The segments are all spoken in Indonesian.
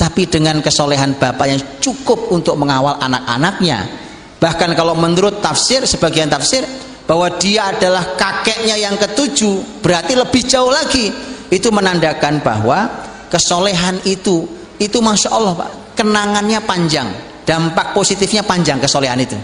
tapi dengan kesolehan bapaknya cukup untuk mengawal anak-anaknya. Bahkan kalau menurut tafsir, sebagian tafsir, bahwa dia adalah kakeknya yang ketujuh, berarti lebih jauh lagi. Itu menandakan bahwa kesolehan itu Masya Allah Pak, kenangannya panjang, dampak positifnya panjang kesolehan itu.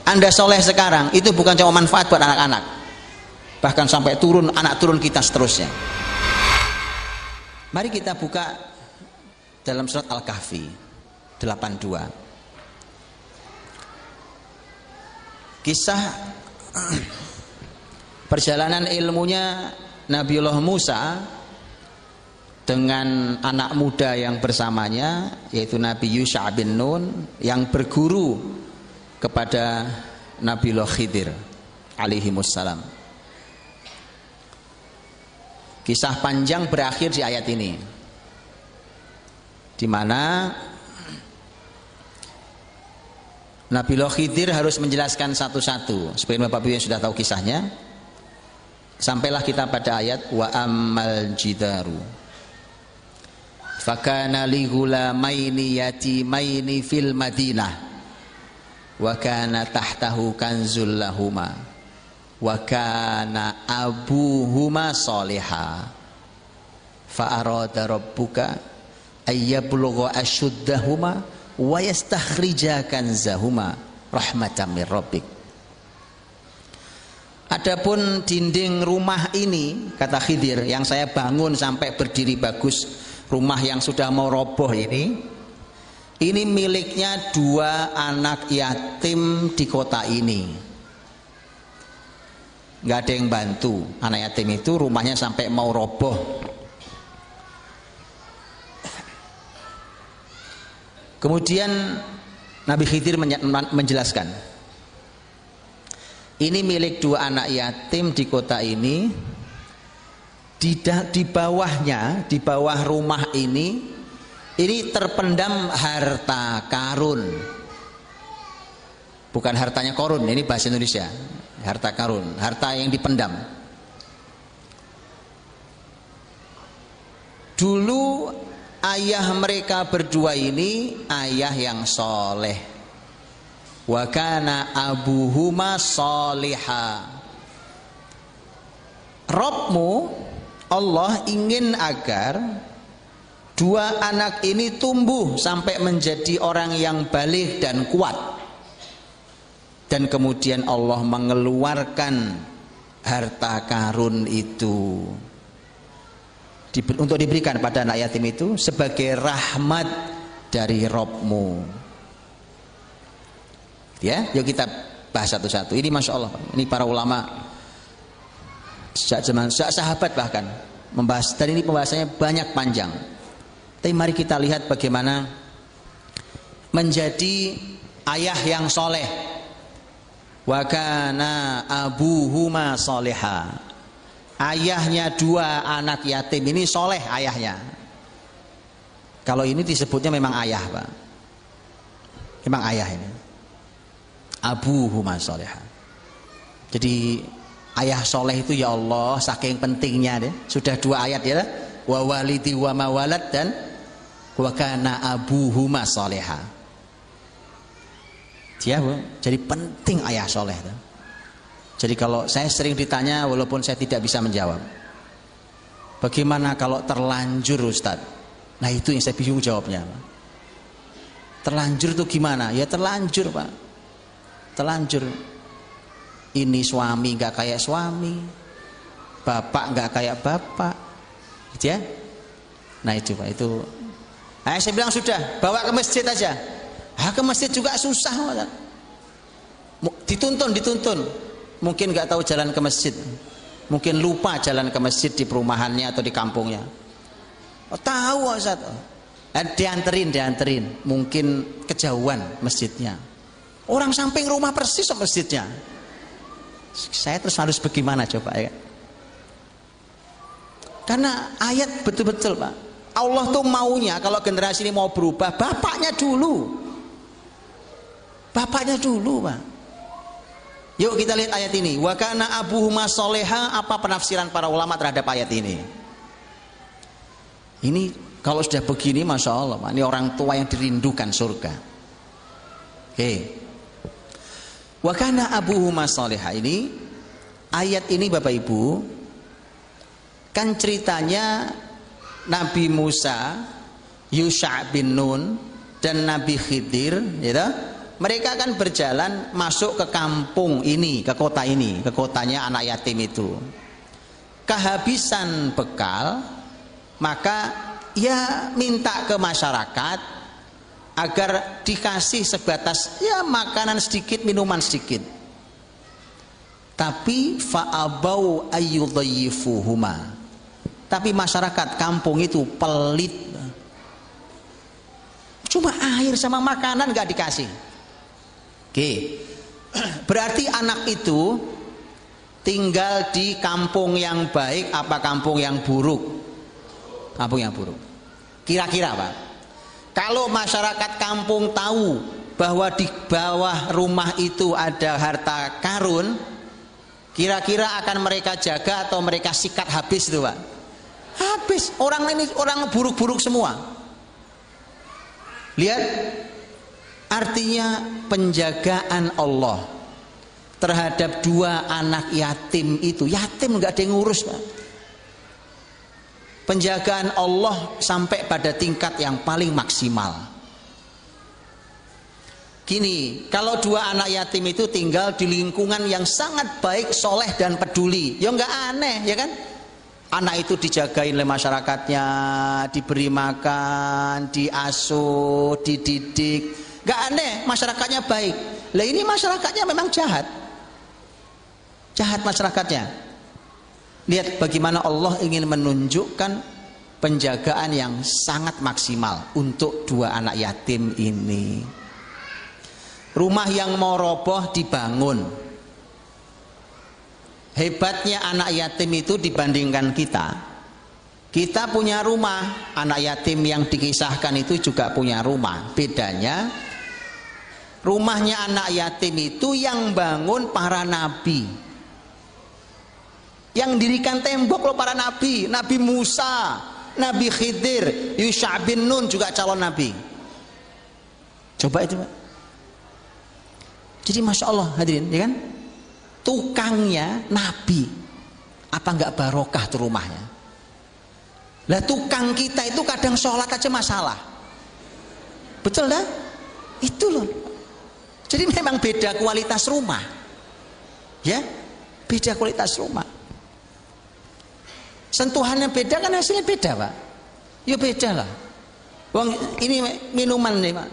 Anda soleh sekarang, itu bukan cuma manfaat buat anak-anak, bahkan sampai turun, anak turun kita seterusnya. Mari kita buka dalam surat Al-Kahfi 82. Kisah perjalanan ilmunya Nabiullah Musa dengan anak muda yang bersamanya, yaitu Nabi Yusha bin Nun, yang berguru kepada Nabiullah Khidir alaihimussalam. Kisah panjang berakhir di ayat ini, di mana Nabiullah Khidir harus menjelaskan satu-satu. Seperti Bapak Ibu yang sudah tahu kisahnya, sampailah kita pada ayat wa ammal jidaru fakana li ghulamaini yatimaini fil madinah wa kana tahtahu kanzul lahuma wa kana abuhuma sholiha fa arada rabbuka ayyablugha ashuddahuma wa yastakhrija kanzahuma rahmatan mir rabbik. Adapun dinding rumah ini, kata Khidir, yang saya bangun sampai berdiri bagus, rumah yang sudah mau roboh ini miliknya 2 anak yatim di kota ini. Nggak ada yang bantu anak yatim itu, rumahnya sampai mau roboh. Kemudian Nabi Khidir menjelaskan, ini milik 2 anak yatim di kota ini. Di bawahnya, di bawah rumah ini terpendam harta karun. Bukan hartanya korun, ini bahasa Indonesia. Harta karun, harta yang dipendam. Dulu ayah mereka berdua ini ayah yang soleh. Wa kana abuhuma sholiha. Rabbmu Allah ingin agar 2 anak ini tumbuh sampai menjadi orang yang baligh dan kuat. Dan kemudian Allah mengeluarkan harta karun itu untuk diberikan pada anak yatim itu sebagai rahmat dari Rabbmu. Ya, yuk kita bahas satu-satu. Ini Masya Allah, ini para ulama sejak sahabat bahkan membahas, dan ini pembahasannya banyak panjang. Tapi mari kita lihat bagaimana menjadi ayah yang soleh. Wa kana abuhuma soleha. Ayahnya 2 anak yatim ini soleh ayahnya. Kalau ini disebutnya memang ayah Pak, memang ayah ini. Abuhuma soleha. Jadi ayah soleh itu ya Allah saking pentingnya deh. Sudah 2 ayat ya, wa walidi wa mawalad dan wa kana abuhuma soleha. Ya, jadi penting ayah soleh itu. Jadi kalau saya sering ditanya, walaupun saya tidak bisa menjawab, bagaimana kalau terlanjur Ustadz? Nah itu yang saya bingung jawabnya. Terlanjur itu gimana? Ya terlanjur Pak. Terlanjur, ini suami nggak kayak suami, bapak nggak kayak bapak, gitu ya. Nah itu Pak, itu. Nah, saya bilang sudah, bawa ke masjid aja. Ke masjid juga susah, dituntun. Mungkin nggak tahu jalan ke masjid, mungkin lupa jalan ke masjid di perumahannya atau di kampungnya. Tahu Ustaz, dianterin, mungkin kejauhan masjidnya. Orang samping rumah persis sama masjidnya. Saya terus harus bagaimana coba ya? Karena ayat betul-betul Pak, Allah tuh maunya kalau generasi ini mau berubah, bapaknya dulu Pak. Yuk kita lihat ayat ini. Wa kana abuhuma soleha. Apa penafsiran para ulama terhadap ayat ini? Ini Kalau sudah begini, masya Allah, ini orang tua yang dirindukan surga. Oke. Wa kana abuhuma shaliha, ini ayat ini Bapak Ibu kan ceritanya Nabi Musa, Yusha bin Nun dan Nabi Khidir, gitu. Mereka kan berjalan masuk ke kampung ini, ke kota ini, ke kotanya anak yatim itu. Kehabisan bekal, maka ya minta ke masyarakat agar dikasih sebatas ya makanan sedikit, minuman sedikit. Tapi fa'abau ayyudhayyifuhuma, tapi masyarakat kampung itu pelit, cuma air sama makanan gak dikasih. Oke, berarti anak itu tinggal di kampung yang baik apa kampung yang buruk? Kampung yang buruk. Kira-kira Pak, kalau masyarakat kampung tahu bahwa di bawah rumah itu ada harta karun, kira-kira akan mereka jaga atau mereka sikat habis itu Pak? Habis. Orang ini orang buruk-buruk semua. Lihat, artinya penjagaan Allah terhadap dua anak yatim itu, yatim nggak ada yang ngurus Pak. Penjagaan Allah sampai pada tingkat yang paling maksimal. Gini, kalau dua anak yatim itu tinggal di lingkungan yang sangat baik, soleh dan peduli, ya nggak aneh, ya kan? Anak itu dijagain oleh masyarakatnya, diberi makan, diasuh, dididik, nggak aneh, masyarakatnya baik. Lah ini masyarakatnya memang jahat, jahat masyarakatnya. Lihat bagaimana Allah ingin menunjukkan penjagaan yang sangat maksimal untuk dua anak yatim ini. Rumah yang mau roboh dibangun. Hebatnya anak yatim itu dibandingkan kita. Kita punya rumah, anak yatim yang dikisahkan itu juga punya rumah. Bedanya, rumahnya anak yatim itu yang bangun para nabi, yang dirikan tembok loh para nabi. Nabi Musa, Nabi Khidir, Yusha bin Nun juga calon nabi. Coba itu Pak. Jadi masya Allah hadirin, ya kan? Tukangnya nabi, apa nggak barokah tuh rumahnya? Lah tukang kita itu kadang sholat aja masalah, betul dah? Itu loh. Jadi memang beda kualitas rumah, ya, beda kualitas rumah. Sentuhannya beda kan hasilnya beda Pak. Ya beda lah. Wong ini minuman nih Pak,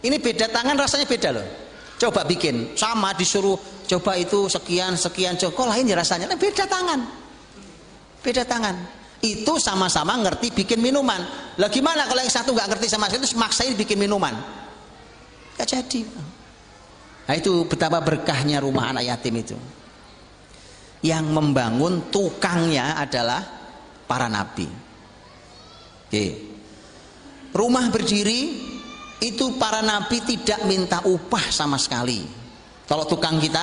ini beda tangan rasanya beda loh. Coba bikin sama disuruh coba itu sekian kok lain ya rasanya, nah, beda tangan, beda tangan. Itu sama-sama ngerti bikin minuman. Lah gimana kalau yang satu nggak ngerti sama sekali, terus maksain bikin minuman, nggak jadi. Nah itu betapa berkahnya rumah anak yatim itu. Yang membangun tukangnya adalah para nabi. Oke. Rumah berdiri itu para nabi tidak minta upah sama sekali. Kalau tukang kita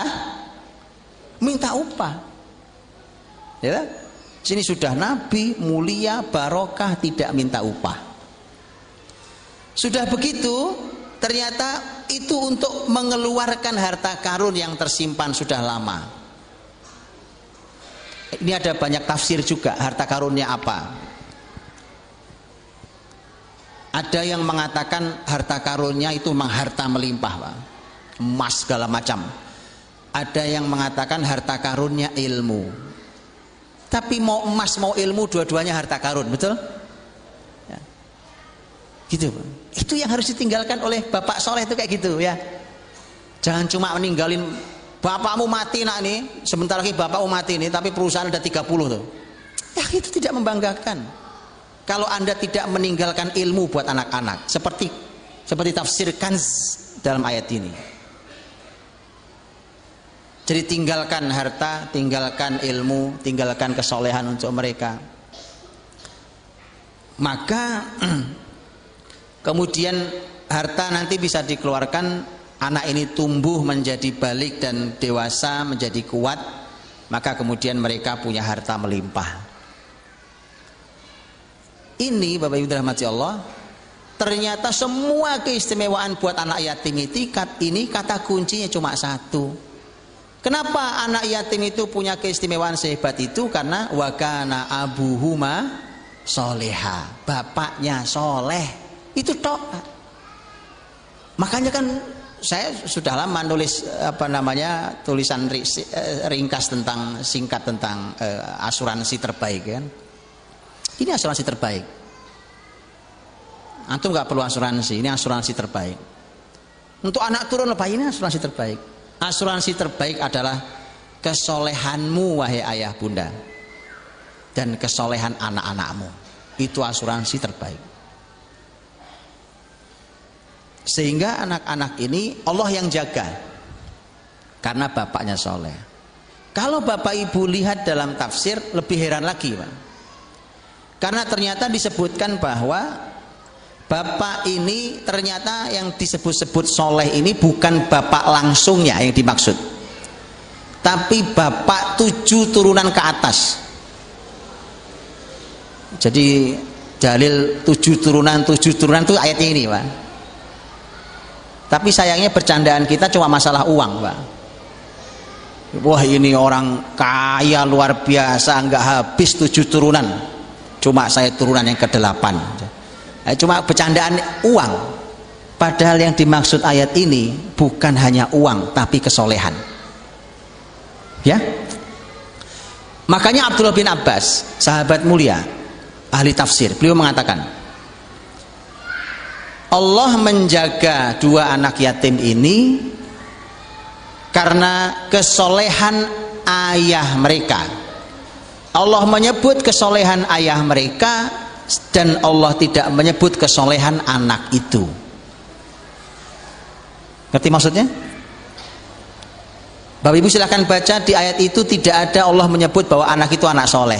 minta upah, ya, sini sudah nabi mulia barokah tidak minta upah. Sudah begitu ternyata itu untuk mengeluarkan harta karun yang tersimpan sudah lama. Ini ada banyak tafsir juga harta karunnya apa. Ada yang mengatakan harta karunnya itu memang harta melimpah Pak, emas segala macam. Ada yang mengatakan harta karunnya ilmu. Tapi mau emas mau ilmu dua-duanya harta karun, betul? Ya. Gitu Pak. Itu yang harus ditinggalkan oleh bapak soleh itu kayak gitu ya. Jangan cuma meninggalin bapakmu mati nak nih, sebentar lagi bapakmu mati nih, tapi perusahaan ada 30 tuh. Ya itu tidak membanggakan. Kalau Anda tidak meninggalkan ilmu buat anak-anak, seperti tafsir Kanz dalam ayat ini. Jadi tinggalkan harta, tinggalkan ilmu, tinggalkan kesolehan untuk mereka. Maka kemudian harta nanti bisa dikeluarkan, anak ini tumbuh menjadi balik dan dewasa, menjadi kuat, maka kemudian mereka punya harta melimpah. ini Bapak Ibu dirahmati Allah, ternyata semua keistimewaan buat anak yatim ini kata kuncinya cuma satu. Kenapa anak yatim itu punya keistimewaan sehebat itu? Karena wakana abuhuma soleha, bapaknya soleh, itu tok. Makanya kan saya sudah lama nulis tulisan ringkas tentang singkat tentang asuransi terbaik kan. Ini asuransi terbaik. Antum nggak perlu asuransi, ini asuransi terbaik. Untuk anak turun lebih ini asuransi terbaik. Asuransi terbaik adalah kesolehanmu wahai ayah bunda dan kesolehan anak-anakmu. Itu asuransi terbaik. Sehingga anak-anak ini Allah yang jaga karena bapaknya soleh. Kalau bapak ibu lihat dalam tafsir lebih heran lagi Pak. Karena ternyata disebutkan bahwa bapak ini ternyata yang disebut-sebut soleh ini bukan bapak langsungnya yang dimaksud, tapi bapak 7 turunan ke atas. Jadi dalil 7 turunan itu ayatnya ini Pak. Tapi sayangnya bercandaan kita cuma masalah uang Pak. Wah ini orang kaya luar biasa, nggak habis 7 turunan, cuma saya turunan yang ke-8. Cuma bercandaan uang. Padahal yang dimaksud ayat ini bukan hanya uang tapi kesolehan. Ya. Makanya Abdullah bin Abbas, sahabat mulia, ahli tafsir, beliau mengatakan Allah menjaga 2 anak yatim ini karena kesolehan ayah mereka. Allah menyebut kesolehan ayah mereka dan Allah tidak menyebut kesolehan anak itu. Ngerti maksudnya? Bapak Ibu silahkan baca, di ayat itu tidak ada Allah menyebut bahwa anak itu anak soleh.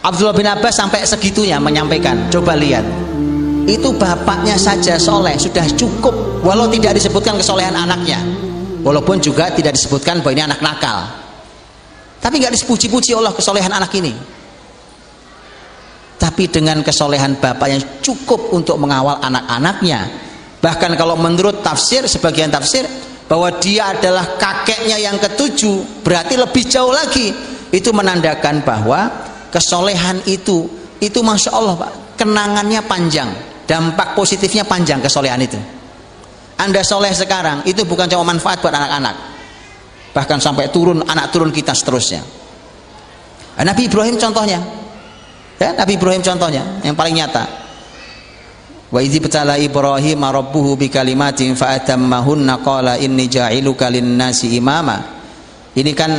Abdullah bin Abbas sampai segitunya menyampaikan, coba lihat, itu bapaknya saja soleh sudah cukup, walau tidak disebutkan kesolehan anaknya, walaupun juga tidak disebutkan bahwa ini anak nakal, tapi nggak dipuji-puji Allah kesolehan anak ini. Tapi dengan kesolehan bapak yang cukup untuk mengawal anak-anaknya. Bahkan kalau menurut tafsir, sebagian tafsir, bahwa dia adalah kakeknya yang ke-7, berarti lebih jauh lagi. Itu menandakan bahwa kesolehan itu Masya Allah Pak, kenangannya panjang, dampak positifnya panjang kesolehan itu. Anda soleh sekarang, itu bukan cuma manfaat buat anak-anak, bahkan sampai anak turun kita seterusnya. Nabi Ibrahim contohnya. Ya, Nabi Ibrahim contohnya yang paling nyata. Wa idzi btala Ibrahim rabbuhu bikalimatin fa atammahunna qala inni ja'iluka lin-nasi imama. Ini kan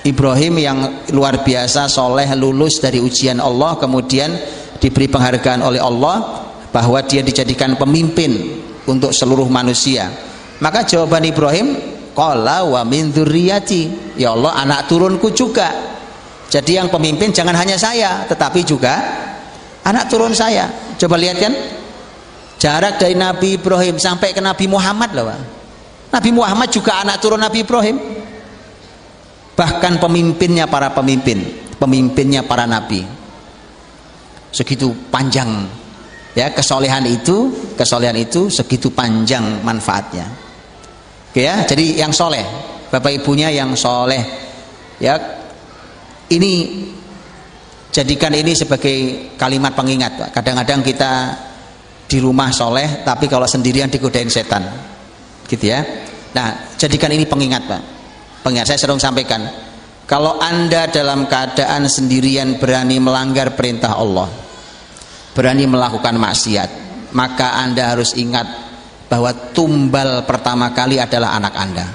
Ibrahim yang luar biasa soleh, lulus dari ujian Allah, kemudian diberi penghargaan oleh Allah bahwa dia dijadikan pemimpin untuk seluruh manusia. Maka jawaban Ibrahim, qala wa min dzurriyyati, ya Allah anak turunku juga. Jadi yang pemimpin jangan hanya saya, tetapi juga anak turun saya. Coba lihat kan, jarak dari Nabi Ibrahim sampai ke Nabi Muhammad loh Pak. Nabi Muhammad juga anak turun Nabi Ibrahim. Bahkan pemimpinnya para pemimpin, pemimpinnya para nabi. Segitu panjang ya kesolehan itu segitu panjang manfaatnya. Oke ya, jadi yang soleh, bapak ibunya yang soleh ya. Ini jadikan ini sebagai kalimat pengingat Pak. Kadang-kadang kita di rumah soleh tapi kalau sendirian digodain setan gitu ya. Nah jadikan ini pengingat Pak. Pengingat, saya sering sampaikan, kalau Anda dalam keadaan sendirian berani melanggar perintah Allah, berani melakukan maksiat, maka Anda harus ingat bahwa tumbal pertama kali adalah anak Anda.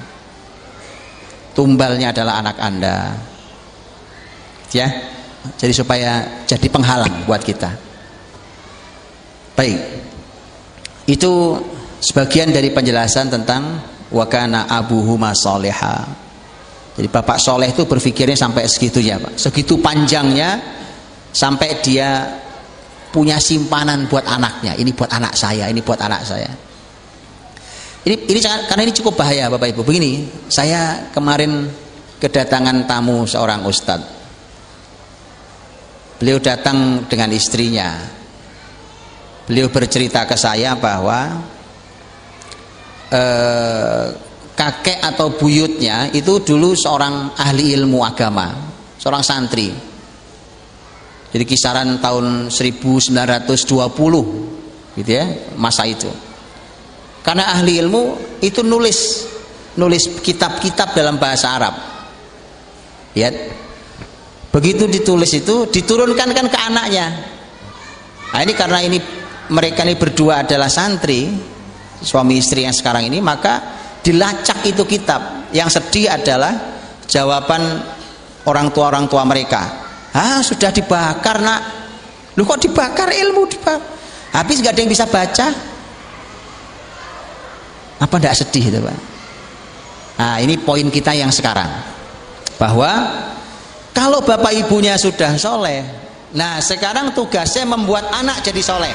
Tumbalnya adalah anak Anda. Ya, jadi supaya jadi penghalang buat kita. Baik, itu sebagian dari penjelasan tentang wakana abuhuma soleha. Jadi bapak soleh itu berpikirnya sampai segitunya Pak, segitu panjangnya sampai dia punya simpanan buat anaknya. Ini buat anak saya, ini buat anak saya. Ini karena ini cukup bahaya Bapak Ibu. Begini, saya kemarin kedatangan tamu seorang ustadz. Beliau datang dengan istrinya. Beliau bercerita ke saya bahwa kakek atau buyutnya itu dulu seorang ahli ilmu agama, seorang santri. Jadi kisaran tahun 1920 gitu ya, masa itu. Karena ahli ilmu itu nulis kitab-kitab dalam bahasa Arab. Ya. Begitu ditulis itu diturunkan kan ke anaknya. Nah, ini karena ini mereka ini berdua adalah santri, suami istri yang sekarang ini, maka dilacak itu kitab. Yang sedih adalah jawaban orang tua mereka. Sudah dibakar, Nak. Lu kok dibakar, ilmu dibakar? Habis nggak ada yang bisa baca. Apa tidak sedih itu, Pak? Nah, ini poin kita yang sekarang, bahwa kalau bapak ibunya sudah soleh, nah sekarang tugasnya membuat anak jadi soleh.